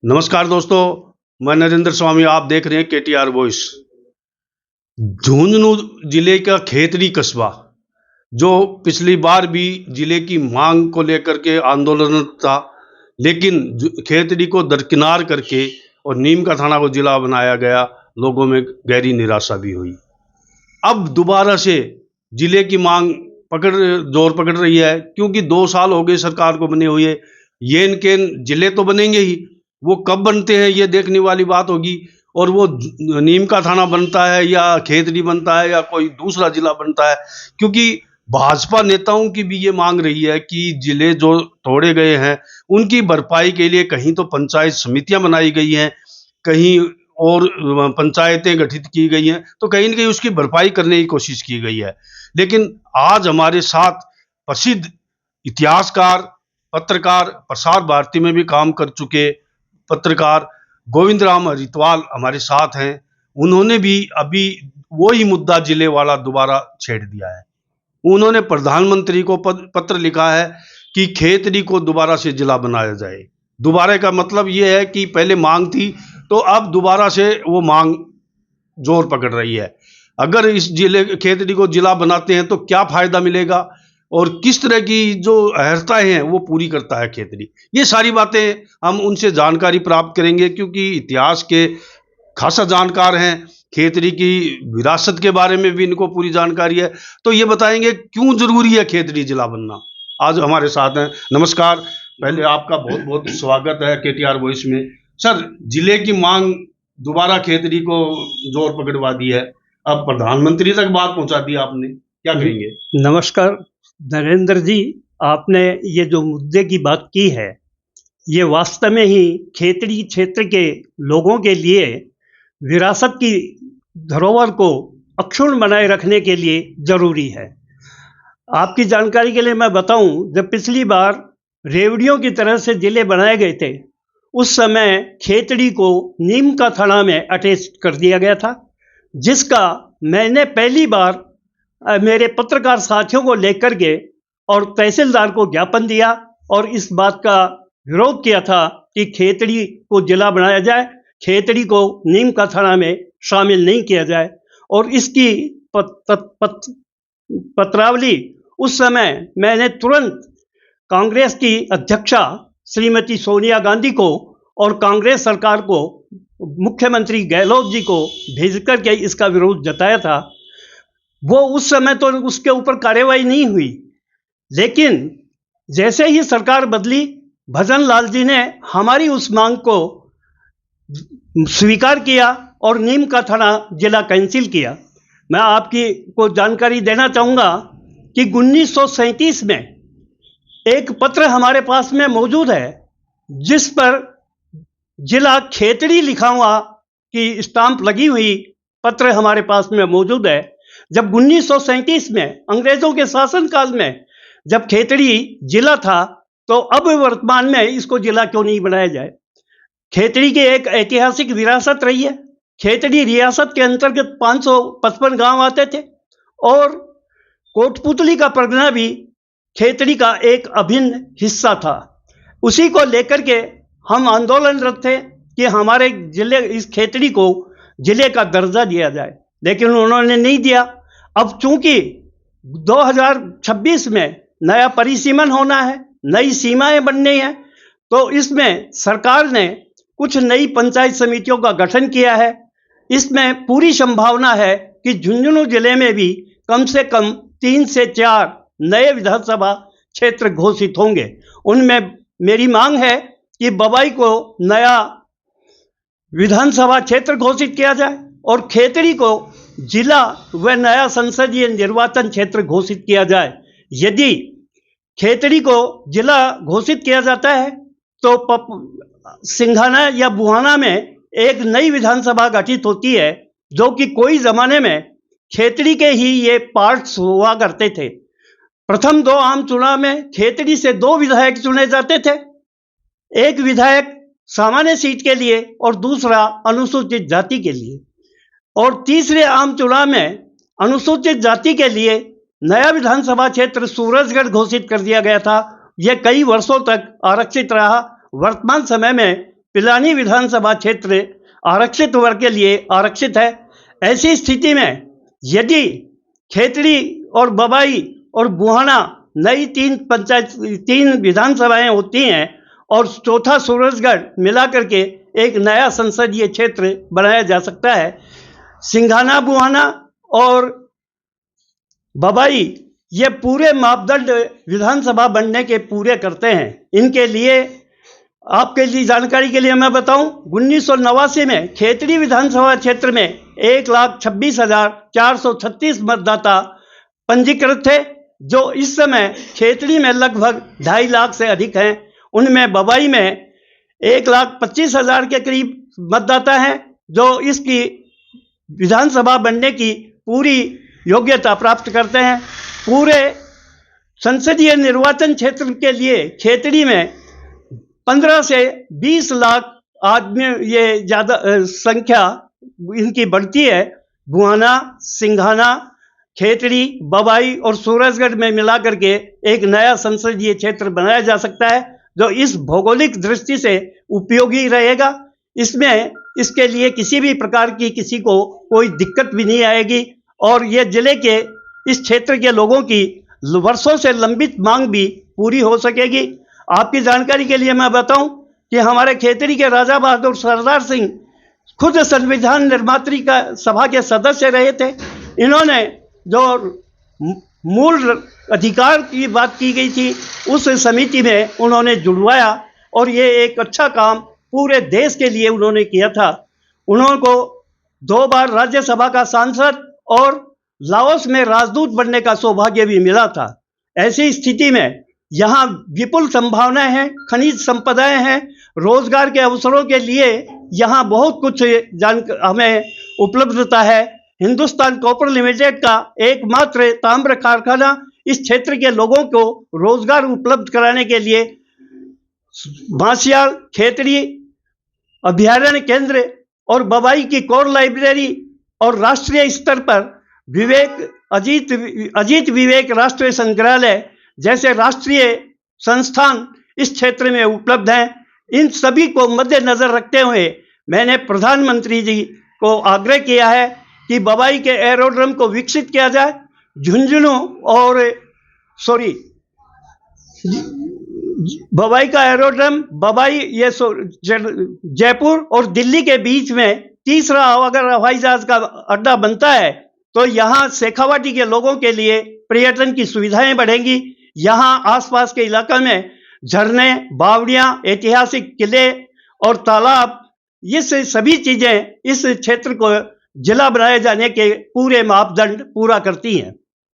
नमस्कार दोस्तों, मैं नरेंद्र स्वामी। आप देख रहे हैं केटीआर वॉइस। झुंझुनू जिले का खेतड़ी कस्बा, जो पिछली बार भी जिले की मांग को लेकर के आंदोलन था, लेकिन खेतड़ी को दरकिनार करके और नीम का थाना को जिला बनाया गया। लोगों में गहरी निराशा भी हुई। अब दोबारा से जिले की मांग जोर पकड़ रही है, क्योंकि 2 साल हो गए सरकार को बने हुए। ये इनके जिले तो बनेंगे ही, वो कब बनते हैं ये देखने वाली बात होगी। और वो नीम का थाना बनता है या खेतड़ी बनता है या कोई दूसरा जिला बनता है, क्योंकि भाजपा नेताओं की भी ये मांग रही है कि जिले जो तोड़े गए हैं उनकी भरपाई के लिए कहीं तो पंचायत समितियां बनाई गई हैं, कहीं और पंचायतें गठित की गई हैं, तो कहीं ना कहीं उसकी भरपाई करने की कोशिश की गई है। लेकिन आज हमारे साथ प्रसिद्ध इतिहासकार, पत्रकार, प्रसार भारती में भी काम कर चुके पत्रकार गोविंद राम हरितवाल हमारे साथ हैं। उन्होंने भी अभी वही मुद्दा जिले वाला दोबारा छेड़ दिया है। उन्होंने प्रधानमंत्री को पत्र लिखा है कि खेतड़ी को दोबारा से जिला बनाया जाए। दोबारा का मतलब ये है कि पहले मांग थी, तो अब दोबारा से वो मांग जोर पकड़ रही है। अगर इस जिले खेतड़ी को जिला बनाते हैं तो क्या फायदा मिलेगा और किस तरह की जो अहर्ताएं हैं वो पूरी करता है खेतड़ी, ये सारी बातें हम उनसे जानकारी प्राप्त करेंगे, क्योंकि इतिहास के खासा जानकार हैं। खेतड़ी की विरासत के बारे में भी इनको पूरी जानकारी है, तो ये बताएंगे क्यों जरूरी है खेतड़ी जिला बनना। आज हमारे साथ हैं। नमस्कार, पहले आपका बहुत बहुत स्वागत है केटीआर वॉइस में। सर, जिले की मांग दोबारा खेतड़ी को जोर पकड़वा दी है, अब प्रधानमंत्री तक बात पहुंचा दी आपने, क्या कहेंगे? नमस्कार नरेंद्र जी, आपने ये जो मुद्दे की बात की है, ये वास्तव में ही खेतड़ी क्षेत्र के लोगों के लिए विरासत की धरोहर को अक्षुण्ण बनाए रखने के लिए जरूरी है। आपकी जानकारी के लिए मैं बताऊं, जब पिछली बार रेवड़ियों की तरह से जिले बनाए गए थे, उस समय खेतड़ी को नीम का थाना में अटैच कर दिया गया था, जिसका मैंने पहली बार मेरे पत्रकार साथियों को लेकर के और तहसीलदार को ज्ञापन दिया और इस बात का विरोध किया था कि खेतड़ी को जिला बनाया जाए, खेतड़ी को नीम का थाना में शामिल नहीं किया जाए। और इसकी पत्रावली उस समय मैंने तुरंत कांग्रेस की अध्यक्षा श्रीमती सोनिया गांधी को और कांग्रेस सरकार को, मुख्यमंत्री गहलोत जी को भेज करके इसका विरोध जताया था। वो उस समय तो उसके ऊपर कार्यवाही नहीं हुई, लेकिन जैसे ही सरकार बदली, भजन लाल जी ने हमारी उस मांग को स्वीकार किया और नीम का थाना जिला कैंसिल किया। मैं आपकी को जानकारी देना चाहूँगा कि 1937 में एक पत्र हमारे पास में मौजूद है, जिस पर जिला खेतड़ी लिखा हुआ की स्टाम्प लगी हुई पत्र हमारे पास में मौजूद है। जब 1937 में अंग्रेजों के शासनकाल में जब खेतड़ी जिला था, तो अब वर्तमान में इसको जिला क्यों नहीं बनाया जाए। खेतड़ी की एक ऐतिहासिक विरासत रही है। खेतड़ी रियासत के अंतर्गत 555 गांव आते थे और कोटपुतली का परगना भी खेतड़ी का एक अभिन्न हिस्सा था। उसी को लेकर के हम आंदोलनरत थे कि हमारे जिले, इस खेतड़ी को जिले का दर्जा दिया जाए, लेकिन उन्होंने नहीं दिया। अब चूंकि 2026 में नया परिसीमन होना है, नई सीमाएं बननी है, तो इसमें सरकार ने कुछ नई पंचायत समितियों का गठन किया है। इसमें पूरी संभावना है कि झुंझुनू जिले में भी कम से कम 3 से 4 नए विधानसभा क्षेत्र घोषित होंगे। उनमें मेरी मांग है कि बबाई को नया विधानसभा क्षेत्र घोषित किया जाए और खेतड़ी को जिला व नया संसदीय निर्वाचन क्षेत्र घोषित किया जाए। यदि खेतड़ी को जिला घोषित किया जाता है तो सिंघाना या बुहाना में एक नई विधानसभा गठित होती है, जो कि कोई जमाने में खेतड़ी के ही ये पार्ट्स हुआ करते थे। प्रथम 2 आम चुनाव में खेतड़ी से 2 विधायक चुने जाते थे, एक विधायक सामान्य सीट के लिए और दूसरा अनुसूचित जाति के लिए। और तीसरे आम चुनाव में अनुसूचित जाति के लिए नया विधानसभा क्षेत्र सूरजगढ़ घोषित कर दिया गया था। यह कई वर्षों तक आरक्षित रहा। वर्तमान समय में पिलानी विधानसभा क्षेत्र आरक्षित वर्ग के लिए आरक्षित है। ऐसी स्थिति में यदि खेतड़ी और बबाई और बुहाना नई तीन विधानसभाएं होती हैं और चौथा सूरजगढ़ मिला करके एक नया संसदीय क्षेत्र बनाया जा सकता है। सिंघाना, बुहाना और बबाई ये पूरे मापदंड विधानसभा बनने के पूरे करते हैं। इनके लिए आपके लिए जानकारी के लिए मैं बताऊं, 1989 में खेतड़ी विधानसभा क्षेत्र में 1,26,436 मतदाता पंजीकृत थे, जो इस समय खेतड़ी में लगभग 2.5 लाख से अधिक हैं। उनमें बबाई में 1,25,000 के करीब मतदाता हैं, जो इसकी विधानसभा बनने की पूरी योग्यता प्राप्त करते हैं। पूरे संसदीय निर्वाचन क्षेत्र के लिए खेतड़ी में 15 से 20 लाख आदमी ये ज़्यादा संख्या इनकी बढ़ती है। बुहाना, सिंघाना, खेतड़ी, बबाई और सूरजगढ़ में मिलाकर के एक नया संसदीय क्षेत्र बनाया जा सकता है, जो इस भौगोलिक दृष्टि से उपयोगी रहेगा। इसमें इसके लिए किसी भी प्रकार की किसी को कोई दिक्कत भी नहीं आएगी और ये जिले के इस क्षेत्र के लोगों की वर्षों से लंबित मांग भी पूरी हो सकेगी। आपकी जानकारी के लिए मैं बताऊं कि हमारे खेतड़ी के राजा बहादुर सरदार सिंह खुद संविधान निर्मात्री का सभा के सदस्य रहे थे। इन्होंने जो मूल अधिकार की बात की गई थी उस समिति में उन्होंने जुड़वाया और ये एक अच्छा काम पूरे देश के लिए उन्होंने किया था। उन्होंने को 2 बार राज्यसभा का सांसद और लाओस में राजदूत बनने का सौभाग्य भी मिला था। ऐसी स्थिति में यहाँ विपुल संभावनाएं हैं, खनिज संपदाएं हैं, रोजगार के अवसरों के लिए यहाँ बहुत कुछ हमें उपलब्धता है। हिंदुस्तान कॉपर लिमिटेड का एकमात्र ताम्र कारखाना इस क्षेत्र के लोगों को रोजगार उपलब्ध कराने के लिए बांसियाल, खेतड़ी अभ्यारण्य केंद्र और बबाई की कोर लाइब्रेरी और राष्ट्रीय स्तर पर अजीत विवेक राष्ट्रीय संग्रहालय जैसे राष्ट्रीय संस्थान इस क्षेत्र में उपलब्ध हैं। इन सभी को मद्देनजर रखते हुए मैंने प्रधानमंत्री जी को आग्रह किया है कि बबाई के एरोड्रम को विकसित किया जाए। झुंझुनू और बबाई का एरोड्रम बबाई ये जयपुर और दिल्ली के बीच में तीसरा अगर हवाई जहाज का अड्डा बनता है तो यहाँ शेखावाटी के लोगों के लिए पर्यटन की सुविधाएं बढ़ेंगी। यहाँ आसपास के इलाके में झरने, बावड़ियाँ, ऐतिहासिक किले और तालाब, ये सभी चीजें इस क्षेत्र को जिला बनाए जाने के पूरे मापदंड पूरा करती हैं।